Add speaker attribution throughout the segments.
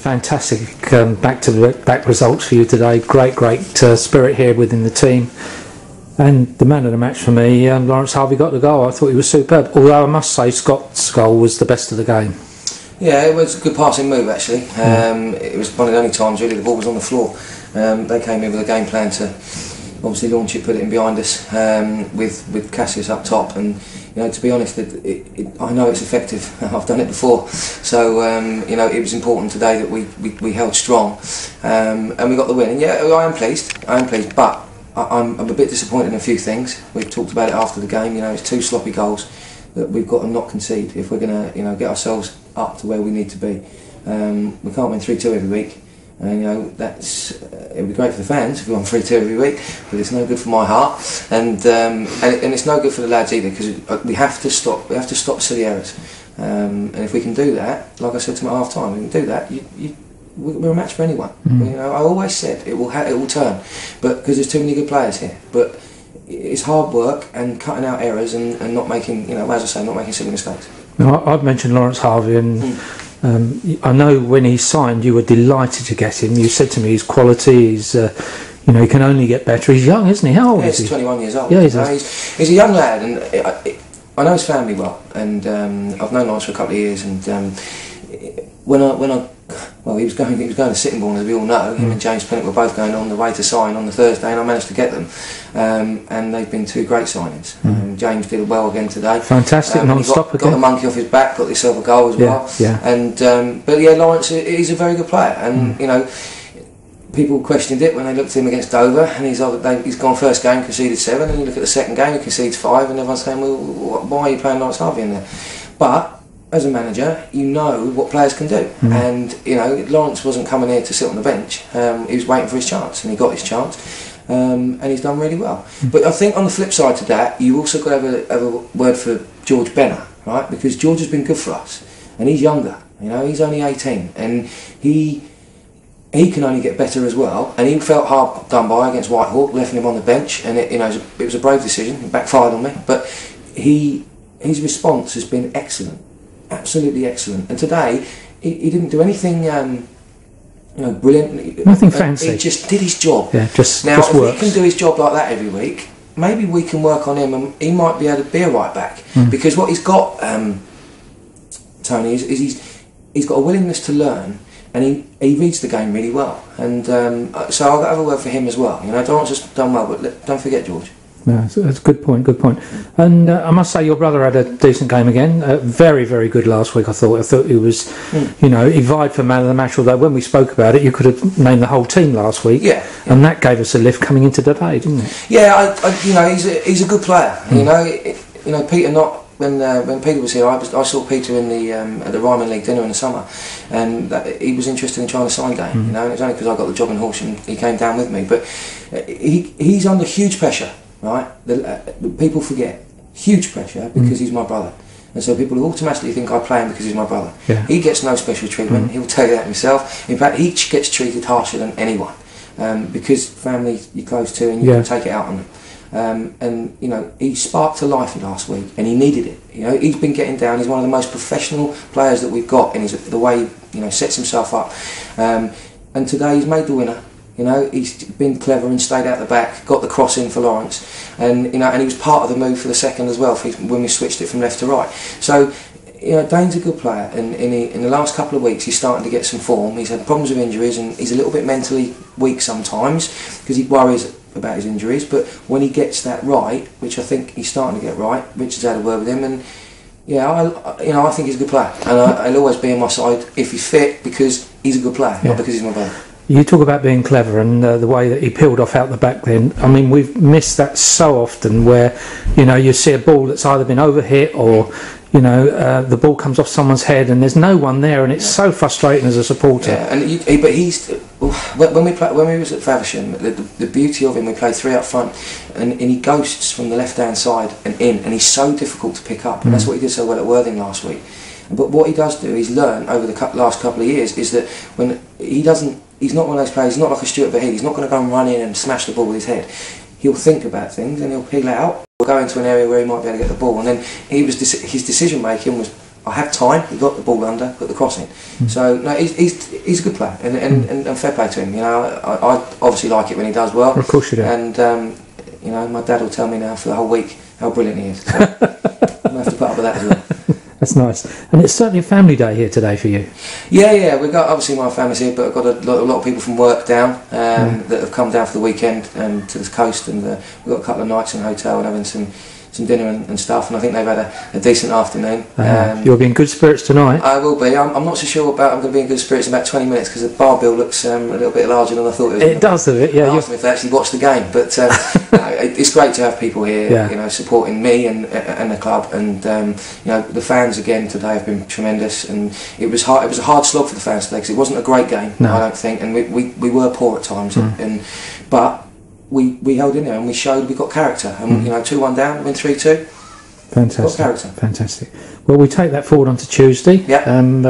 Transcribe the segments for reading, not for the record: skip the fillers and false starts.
Speaker 1: fantastic back-to-back results for you today. Great spirit here within the team. And the man of the match for me, Lawrence Harvey, got the goal. I thought he was superb. Although I must say Scott's goal was the best of the game.
Speaker 2: Yeah, it was a good passing move actually. It was one of the only times really the ball was on the floor. They came in with a game plan to obviously launch it, put it in behind us with Cassius up top, and you know, to be honest, I know it's effective. I've done it before, so you know, it was important today that we held strong, and we got the win. And yeah, I am pleased, but I'm a bit disappointed in a few things. We've talked about it after the game. You know, it's 2 sloppy goals that we've got to not concede if we're going to, you know, get ourselves up to where we need to be. We can't win 3-2 every week, and you know, it would be great for the fans if we won 3-2 every week, but it's no good for my heart, and it's no good for the lads either, because we have to stop silly errors, and if we can do that, like I said to them at half time, we can do that. We're a match for anyone. You know, I always said it will turn, but because there's too many good players here. But it's hard work and cutting out errors and not making, you know, as I say, not making silly mistakes.
Speaker 1: Now, I've mentioned Lawrence Harvey, and I know when he signed, you were delighted to get him. You said to me, his quality is, you know, he can only get better. He's young, isn't he? How old is he?
Speaker 2: He's 21 years old.
Speaker 1: Yeah,
Speaker 2: he's a young lad, and I know his family well, and I've known Lawrence for a couple of years, and well, he was going to Sittingbourne, as we all know. Him and James Pennant were both going on the way to sign on the Thursday, and I managed to get them. And they've been 2 great signings. James did well again today.
Speaker 1: Fantastic, non-stop again.
Speaker 2: Got the monkey off his back, got himself a goal as well.
Speaker 1: Yeah.
Speaker 2: And but yeah, Lawrence is a very good player, and you know, people questioned it when they looked at him against Dover, and he's gone first game, conceded 7, and you look at the second game, he concedes 5, and everyone's saying, well, why are you playing Lawrence Harvey in there? But as a manager, you know what players can do, and you know, Lawrence wasn't coming here to sit on the bench. He was waiting for his chance, and he got his chance, and he's done really well. But I think on the flip side to that, you also got to have a word for George Benner, right? Because George has been good for us, and he's younger. You know, he's only 18, and he can only get better as well. And he felt hard done by against Whitehawk, left him on the bench, and it was a brave decision. It backfired on me, but his response has been excellent. Absolutely excellent. And today he didn't do anything you know, brilliant.
Speaker 1: Nothing fancy.
Speaker 2: He just did his job.
Speaker 1: Yeah,
Speaker 2: if
Speaker 1: works.
Speaker 2: he can do his job like that every week, maybe we can work on him, and he might be able to be a right back. Because what he's got, Tony, is he's got a willingness to learn, and he reads the game really well. And so I'll have a word for him as well. You know, Lawrence has done well, but don't forget George.
Speaker 1: Yeah, that's a good point. And I must say, your brother had a decent game again. Very good last week. I thought he was, you know, he vied for man of the match. Although when we spoke about it, you could have named the whole team last week. Yeah. And that gave us a lift coming into today, didn't it?
Speaker 2: Yeah, you know, he's a good player. You know, Peter not. When Peter was here, I saw Peter in at the Ryman League dinner in the summer, and he was interested in trying to sign game. You know, and it was only because I got the job in Horsham he came down with me. But he's under huge pressure. Right, people forget huge pressure because he's my brother, and so people automatically think I play him because he's my brother. Yeah. He gets no special treatment. He'll tell you that himself. In fact, he gets treated harsher than anyone because family you're close to, and you can take it out on them. And you know, he sparked to life last week, and he needed it. You know, he's been getting down. He's one of the most professional players that we've got, and the way you know sets himself up. And today he's made the winner. You know, he's been clever and stayed out the back, got the cross in for Lawrence, and you know, and he was part of the move for the second as well when we switched it from left to right. So, you know, Dane's a good player, and in the last couple of weeks he's starting to get some form. He's had problems with injuries, and he's a little bit mentally weak sometimes because he worries about his injuries. But when he gets that right, which I think he's starting to get right, Richard's had a word with him, and yeah, I think he's a good player, and he'll always be on my side if he's fit because he's a good player, not because he's my brother.
Speaker 1: You talk about being clever and the way that he peeled off out the back then. I mean, we've missed that so often where, you know, you see a ball that's either been overhit or, you know, the ball comes off someone's head and there's no one there, and it's so frustrating as a supporter.
Speaker 2: Yeah, and but he's when we was at Faversham, the beauty of him, we play 3 up front, and he ghosts from the left hand side and in, and he's so difficult to pick up, and that's what he did so well at Worthing last week. But what he does do, he's learned over the last couple of years, is that when he's not one of those players, he's not like a Stuart Verheed, he's not going to go and run in and smash the ball with his head. He'll think about things and he'll peel out, or go into an area where he might be able to get the ball, and then his decision making was I have time. He got the ball under, got the cross in. So no, he's a good player, and fair play to him. You know, I obviously like it when he does well.
Speaker 1: Of course you do.
Speaker 2: And you know, my dad will tell me now for the whole week how brilliant he is. So I'm gonna have to put up with that as well.
Speaker 1: That's nice. And it's certainly a family day here today for you.
Speaker 2: Yeah, we've got, obviously my family's here, but I've got a lot of people from work down that have come down for the weekend to the coast, and we've got a couple of nights in a hotel and having some dinner and stuff, and I think they've had a decent afternoon.
Speaker 1: You'll be in good spirits tonight.
Speaker 2: I will be. I'm not so sure about I'm going to be in good spirits in about 20 minutes because the bar bill looks a little bit larger than I thought it was.
Speaker 1: It does, does it? Yeah.
Speaker 2: I asked them if they actually watched the game, but it's great to have people here, you know, supporting me and the club, and you know, the fans again today have been tremendous, and it was hard. It was a hard slog for the fans today because it wasn't a great game, I don't think, and we were poor at times, but we held in there and we showed we got character, and you know, 2-1 down, win 3-2.
Speaker 1: Fantastic.
Speaker 2: Got character.
Speaker 1: Fantastic. Well, we take that forward onto Tuesday, and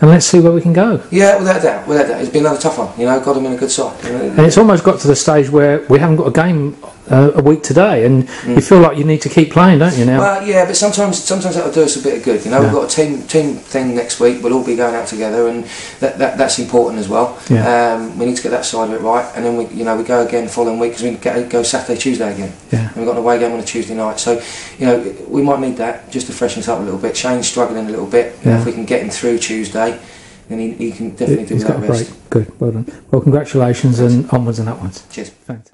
Speaker 1: let's see where we can go.
Speaker 2: Yeah, without doubt. It's been another tough one. You know, got them in a good side.
Speaker 1: And it's almost got to the stage where we haven't got a game a week today, and you feel like you need to keep playing, don't you now?
Speaker 2: Well, yeah, but sometimes that'll do us a bit of good. You know, we've got a team thing next week. We'll all be going out together, and that's important as well. We need to get that side of it right, and then we go again the following week because we go Saturday, Tuesday again. And we've got an away game on a Tuesday night, so you know, we might need that just to freshen us up a little bit. Shane's struggling a little bit. If we can get him through Tuesday, then he can definitely do that rest.
Speaker 1: Good, well done. Well, congratulations. Thanks. And onwards and upwards.
Speaker 2: Cheers.
Speaker 1: Thanks.